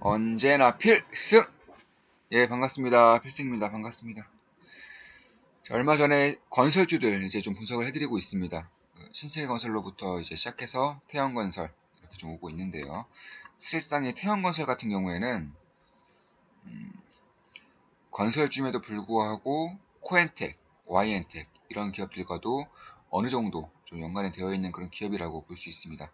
언제나 필승! 예, 반갑습니다. 필승입니다. 반갑습니다. 자, 얼마 전에 건설주들 이제 좀 분석을 해드리고 있습니다. 신세계건설로부터 이제 시작해서 태영건설 이렇게 좀 오고 있는데요. 사실상 이 태영건설 같은 경우에는 건설주임에도 불구하고 코엔텍, YN텍 이런 기업들과도 어느 정도 좀 연관이 되어 있는 그런 기업이라고 볼 수 있습니다.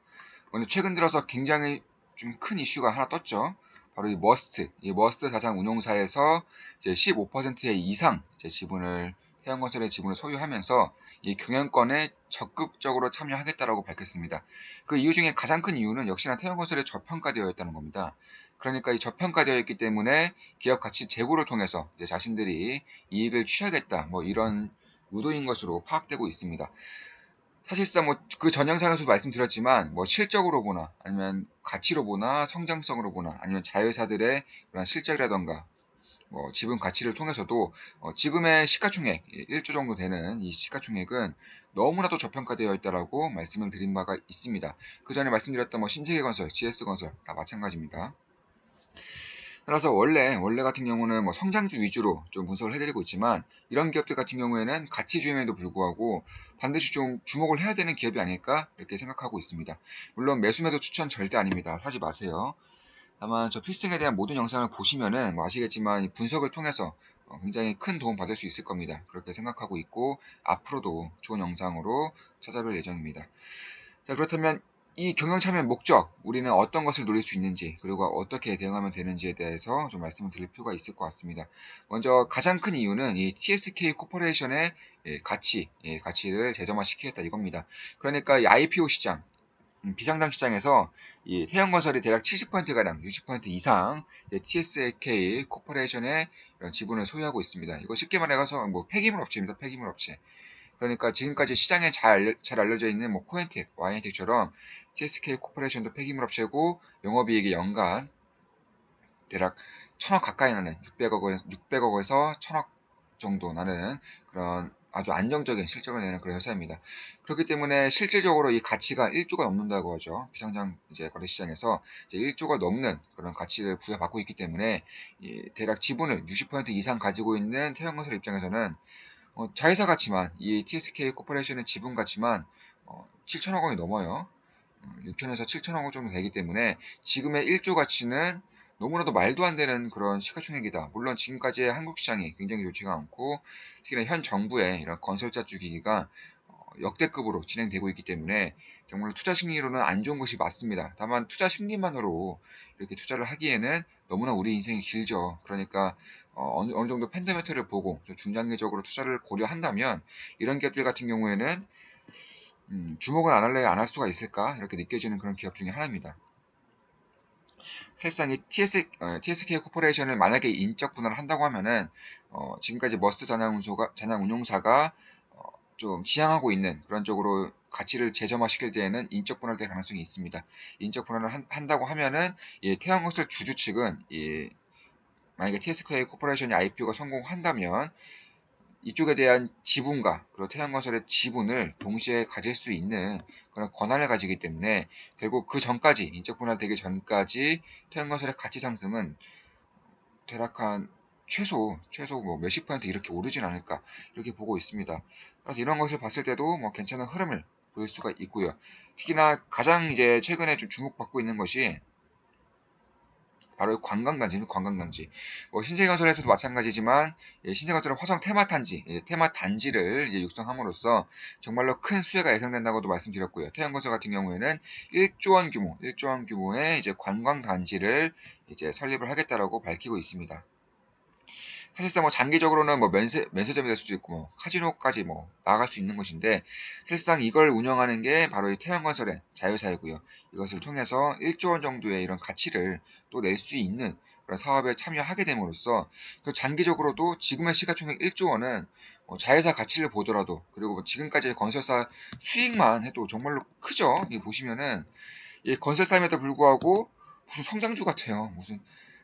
근데 최근 들어서 굉장히 좀 큰 이슈가 하나 떴죠. 바로 이 머스트 자산 운용사에서 이제 15%의 이상 이제 지분을 태양건설의 지분을 소유하면서 이 경영권에 적극적으로 참여하겠다라고 밝혔습니다. 그 이유 중에 가장 큰 이유는 역시나 태양건설이 저평가되어 있다는 겁니다. 그러니까 이 저평가되어 있기 때문에 기업 가치 제고를 통해서 이제 자신들이 이익을 취하겠다 뭐 이런 의도인 것으로 파악되고 있습니다. 사실상 뭐 그 전 영상에서도 말씀드렸지만 뭐 실적으로 보나 아니면 가치로 보나 성장성으로 보나 아니면 자회사들의 그런 실적이라던가 뭐 지분 가치를 통해서도 지금의 시가총액 1조 정도 되는 이 시가총액은 너무나도 저평가되어 있다라고 말씀을 드린 바가 있습니다. 그 전에 말씀드렸던 뭐 신세계건설, GS건설 다 마찬가지입니다. 따라서 원래 같은 경우는 뭐 성장주 위주로 좀 분석을 해드리고 있지만 이런 기업들 같은 경우에는 가치주임에도 불구하고 반드시 좀 주목을 해야 되는 기업이 아닐까 이렇게 생각하고 있습니다. 물론 매수매도 추천 절대 아닙니다. 하지 마세요. 다만 저 필승에 대한 모든 영상을 보시면은 뭐 아시겠지만 이 분석을 통해서 굉장히 큰 도움 받을 수 있을 겁니다. 그렇게 생각하고 있고 앞으로도 좋은 영상으로 찾아뵐 예정입니다. 자, 그렇다면 이 경영 참여의 목적, 우리는 어떤 것을 노릴 수 있는지, 그리고 어떻게 대응하면 되는지에 대해서 좀 말씀을 드릴 필요가 있을 것 같습니다. 먼저 가장 큰 이유는 이 TSK 코퍼레이션의 가치를 재점화시키겠다 이겁니다. 그러니까 이 IPO 시장, 비상장 시장에서 이 태양건설이 대략 70%가량, 60% 이상 TSK 코퍼레이션의 지분을 소유하고 있습니다. 이거 쉽게 말해서 뭐 폐기물 업체입니다. 폐기물 업체. 그러니까 지금까지 시장에 잘 알려져 있는 뭐 코엔텍, YN텍처럼 TSK 코퍼레이션도 폐기물 업체고 영업이익이 연간 대략 1000억 가까이 나는 600억에서 1000억 정도 나는 그런 아주 안정적인 실적을 내는 그런 회사입니다. 그렇기 때문에 실질적으로 이 가치가 1조가 넘는다고 하죠. 비상장 이제 거래시장에서 이제 1조가 넘는 그런 가치를 부여받고 있기 때문에 대략 지분을 60% 이상 가지고 있는 태양건설 입장에서는 자회사 가치만 이 TSK 코퍼레이션의 지분 가치만 7천억 원이 넘어요. 6천에서 7천억 원 정도 되기 때문에 지금의 1조 가치는 너무나도 말도 안 되는 그런 시가총액이다. 물론 지금까지의 한국 시장이 굉장히 좋지가 않고 특히나 현 정부의 이런 건설자 주기가 역대급으로 진행되고 있기 때문에 정말 투자 심리로는 안 좋은 것이 맞습니다. 다만 투자 심리만으로 이렇게 투자를 하기에는 너무나 우리 인생이 길죠. 그러니까 어느 정도 팬더메터를 보고 중장기적으로 투자를 고려한다면 이런 기업들 같은 경우에는 주목은 안 할래 안 할 수가 있을까 이렇게 느껴지는 그런 기업 중에 하나입니다. 사실상 이 TSK 코퍼레이션을 만약에 인적 분할을 한다고 하면은 지금까지 머스트 잔양운용사가 좀 지향하고 있는 그런 쪽으로 가치를 재점화시킬 때에는 인적 분할될 가능성이 있습니다. 인적 분할을 한다고 하면은 태양건설 주주 측은 만약에 TSK 코퍼레이션이 IPO가 성공한다면 이쪽에 대한 지분과 그리고 태양건설의 지분을 동시에 가질 수 있는 그런 권한을 가지기 때문에 결국 그 전까지 인적 분할되기 전까지 태양건설의 가치 상승은 대략 한 최소 뭐 몇십 퍼센트 이렇게 오르진 않을까 이렇게 보고 있습니다. 그래서 이런 것을 봤을 때도 뭐 괜찮은 흐름을 보일 수가 있고요. 특히나 가장 이제 최근에 좀 주목받고 있는 것이 바로 관광단지입니다. 관광단지. 뭐 신세건설에서도 마찬가지지만 신세건설은 화성 테마단지, 테마단지를 이제 육성함으로써 정말로 큰 수혜가 예상된다고도 말씀드렸고요. 태양건설 같은 경우에는 1조 원 규모의 이제 관광단지를 이제 설립을 하겠다라고 밝히고 있습니다. 사실상 뭐 장기적으로는 뭐 면세점이 될 수도 있고 뭐 카지노까지 뭐 나아갈 수 있는 것인데 사실상 이걸 운영하는 게 바로 이 태양건설의 자회사이고요. 이것을 통해서 1조 원 정도의 이런 가치를 또 낼 수 있는 그런 사업에 참여하게 됨으로써 그 장기적으로도 지금의 시가총액 1조 원은 자회사 가치를 보더라도 그리고 뭐 지금까지의 건설사 수익만 해도 정말로 크죠. 이 보시면은 이 건설사임에도 불구하고 무슨 성장주 같아요. 무슨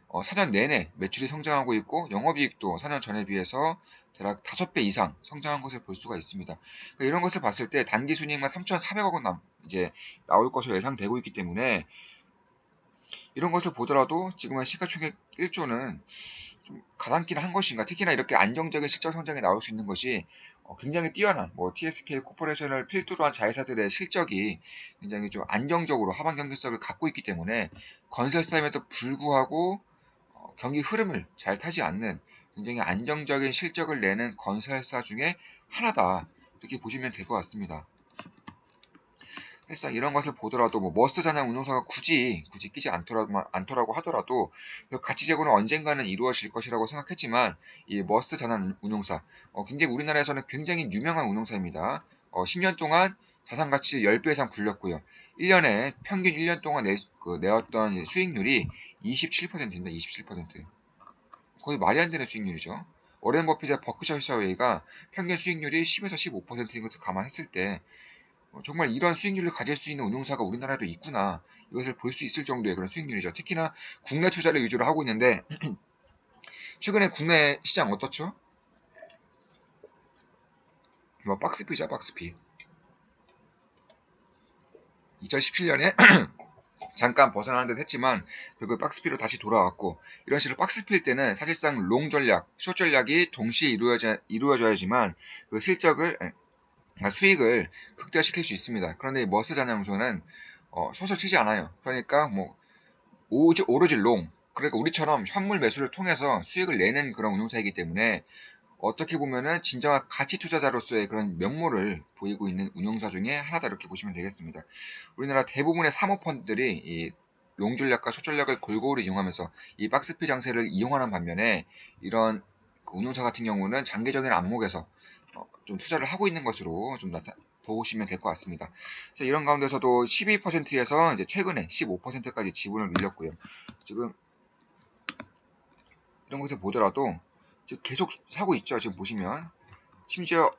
4년 내내 매출이 성장하고 있고 영업이익도 4년 전에 비해서 대략 5배 이상 성장한 것을 볼 수가 있습니다. 그러니까 이런 것을 봤을 때 단기 순이익만 3,400억 원 이제 나올 것으로 예상되고 있기 때문에 이런 것을 보더라도 지금은 시가총액 1조는 좀 가당키는 한 것인가. 특히나 이렇게 안정적인 실적 성장이 나올 수 있는 것이 굉장히 뛰어난 뭐 TSK 코퍼레이션을 필두로 한 자회사들의 실적이 굉장히 좀 안정적으로 하반 경제성을 갖고 있기 때문에 건설사임에도 불구하고 경기 흐름을 잘 타지 않는 굉장히 안정적인 실적을 내는 건설사 중에 하나다. 이렇게 보시면 될 것 같습니다. 사실상 이런 것을 보더라도 뭐 머스트 잔향 운용사가 굳이 끼지 않더라고 하더라도 그 가치 제고는 언젠가는 이루어질 것이라고 생각했지만 이 머스트 잔향 운용사 굉장히 우리나라에서는 굉장히 유명한 운용사입니다. 10년 동안 자산 가치 10배 이상 불렸고요. 1년에 평균 1년 동안 내었던 수익률이 27%입니다. 27%. 거의 말이 안 되는 수익률이죠. 워렌 버핏의 버크셔 해서웨이가 평균 수익률이 10에서 15%인 것을 감안했을 때 정말 이런 수익률을 가질 수 있는 운용사가 우리나라에도 있구나. 이것을 볼 수 있을 정도의 그런 수익률이죠. 특히나 국내 투자를 위주로 하고 있는데 최근에 국내 시장 어떻죠? 뭐 박스피죠, 박스피. 2017년에 잠깐 벗어나는 듯 했지만 그 박스피로 다시 돌아왔고 이런 식으로 박스피일 때는 사실상 롱 전략, 숏 전략이 동시에 이루어져야지만 그 실적을 수익을 극대화시킬 수 있습니다. 그런데 이 머스 잔향소는 숏을 치지 않아요. 그러니까 뭐 오로지 롱. 그러니까 우리처럼 현물 매수를 통해서 수익을 내는 그런 운용사이기 때문에 어떻게 보면은 진정한 가치 투자자로서의 그런 면모를 보이고 있는 운용사 중에 하나다 이렇게 보시면 되겠습니다. 우리나라 대부분의 사모펀드들이 이 롱 전략과 숏 전략을 골고루 이용하면서 이 박스피 장세를 이용하는 반면에 이런 그 운용사 같은 경우는 장기적인 안목에서 좀 투자를 하고 있는 것으로 좀 보시면 될 것 같습니다. 그래서 이런 가운데서도 12%에서 이제 최근에 15%까지 지분을 늘렸고요. 지금 이런 것을 보더라도 지금 계속 사고 있죠. 지금 보시면 심지어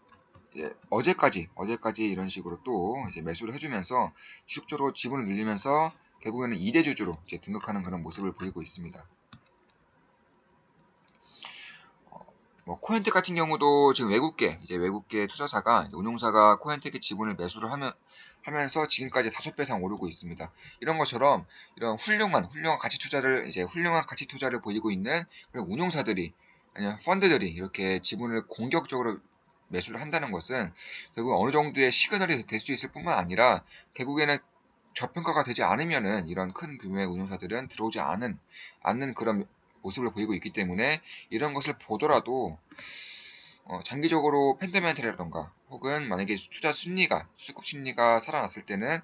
어제까지 이런 식으로 또 이제 매수를 해주면서 지속적으로 지분을 늘리면서 결국에는 2대주주로 이제 등극하는 그런 모습을 보이고 있습니다. 뭐 코엔텍 같은 경우도 지금 외국계 투자사가 운용사가 코엔텍의 지분을 매수를 하면서 지금까지 5배 이상 오르고 있습니다. 이런 것처럼 이런 훌륭한 가치 투자를 보이고 있는 그런 운용사들이 아니면 펀드들이 이렇게 지분을 공격적으로 매수를 한다는 것은 결국 어느 정도의 시그널이 될 수 있을 뿐만 아니라 결국에는 저평가가 되지 않으면은 이런 큰 규모의 운용사들은 들어오지 않는 그런 모습을 보이고 있기 때문에 이런 것을 보더라도 장기적으로 팬더멘탈이라던가 혹은 만약에 수급 심리가 살아났을 때는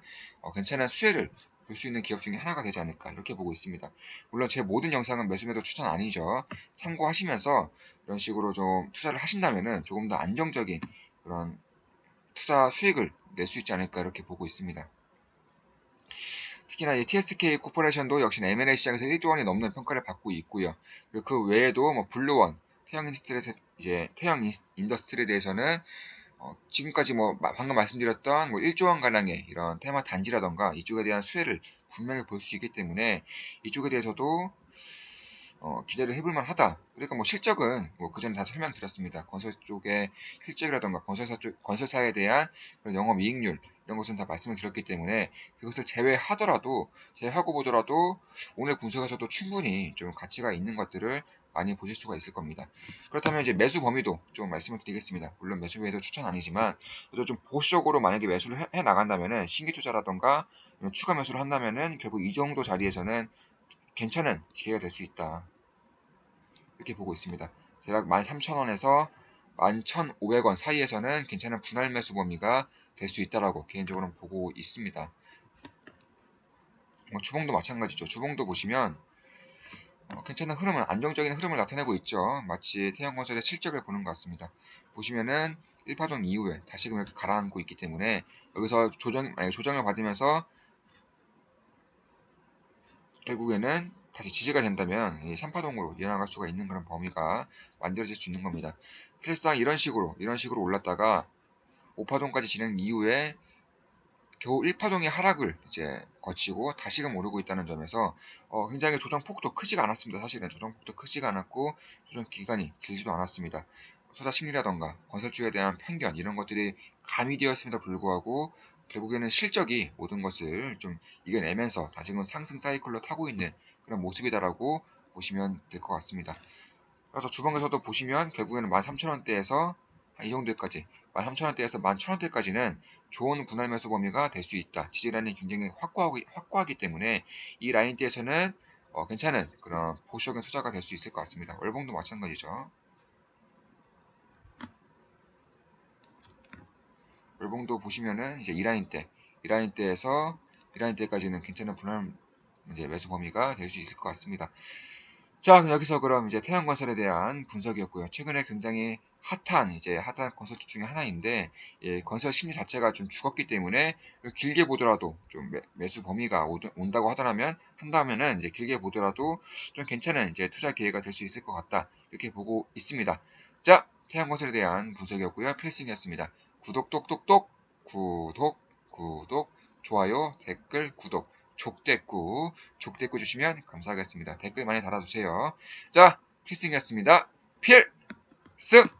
괜찮은 수혜를 볼 수 있는 기업 중에 하나가 되지 않을까 이렇게 보고 있습니다. 물론 제 모든 영상은 매수매도 추천 아니죠. 참고하시면서 이런 식으로 좀 투자를 하신다면은 조금 더 안정적인 그런 투자 수익을 낼 수 있지 않을까 이렇게 보고 있습니다. 특히나 이 TSK 코퍼레이션도 역시 M&A 시장에서 1조 원이 넘는 평가를 받고 있고요. 그리고 그 외에도 뭐 블루원, 태형 인더스트리에 대해서는 지금까지 뭐 방금 말씀드렸던 뭐 1조 원 가량의 이런 테마 단지라던가 이쪽에 대한 수혜를 분명히 볼 수 있기 때문에 이쪽에 대해서도 기대를 해볼 만하다. 그러니까 뭐 실적은 뭐 그전에 다 설명드렸습니다. 건설 쪽의 실적이라던가 건설사에 대한 그런 영업이익률 이런 것은 다 말씀을 드렸기 때문에 그것을 제외하고 보더라도 오늘 분석에서도 충분히 좀 가치가 있는 것들을 많이 보실 수가 있을 겁니다. 그렇다면 이제 매수 범위도 좀 말씀을 드리겠습니다. 물론 매수 범위도 추천 아니지만 그래도 좀 보수적으로 만약에 매수를 해 나간다면은 신규 투자라던가 추가 매수를 한다면은 결국 이 정도 자리에서는 괜찮은 기회가 될 수 있다. 이렇게 보고 있습니다. 대략 13,000원에서 11,500원 사이에서는 괜찮은 분할 매수 범위가 될 수 있다라고 개인적으로는 보고 있습니다. 주봉도 마찬가지죠. 주봉도 보시면 괜찮은 안정적인 흐름을 나타내고 있죠. 마치 태양건설의 실적을 보는 것 같습니다. 보시면은 1파동 이후에 다시금 이렇게 가라앉고 있기 때문에 여기서 조정을 받으면서 결국에는 다시 지지가 된다면 이 3파동으로 이어나갈 수가 있는 그런 범위가 만들어질 수 있는 겁니다. 사실상 이런 식으로 올랐다가 5파동까지 진행 이후에 겨우 1파동의 하락을 이제 거치고 다시금 오르고 있다는 점에서 굉장히 조정폭도 크지가 않았습니다. 사실은 조정폭도 크지가 않았고 조정 기간이 길지도 않았습니다. 투자 심리라던가 건설주에 대한 편견 이런 것들이 가미되었음에도 불구하고 결국에는 실적이 모든 것을 좀 이겨내면서 다시금 상승 사이클로 타고 있는 그런 모습이다라고 보시면 될 것 같습니다. 그래서 주봉에서도 보시면 결국에는 13,000원대에서 이 정도까지 13,000원대에서 11,000원대까지는 좋은 분할 매수 범위가 될 수 있다. 지지라인이 굉장히 확고하기 때문에 이 라인대에서는 괜찮은 그런 보수적인 투자가 될 수 있을 것 같습니다. 월봉도 마찬가지죠. 월봉도 보시면은 이제 이 라인대까지는 괜찮은 분할 이제 매수 범위가 될 수 있을 것 같습니다. 자, 그럼 여기서 그럼 이제 태양건설에 대한 분석이었고요. 최근에 굉장히 핫한 건설주 중에 하나인데, 예, 건설 심리 자체가 좀 죽었기 때문에 길게 보더라도 좀 매수 범위가 온다고 한다면은 이제 길게 보더라도 좀 괜찮은 이제 투자 기회가 될 수 있을 것 같다. 이렇게 보고 있습니다. 자, 태양건설에 대한 분석이었고요. 필승이었습니다. 구독 똑똑똑, 구독, 좋아요, 댓글, 구독. 족대꾸 주시면 감사하겠습니다. 댓글 많이 달아주세요. 자, 필승이었습니다. 필승!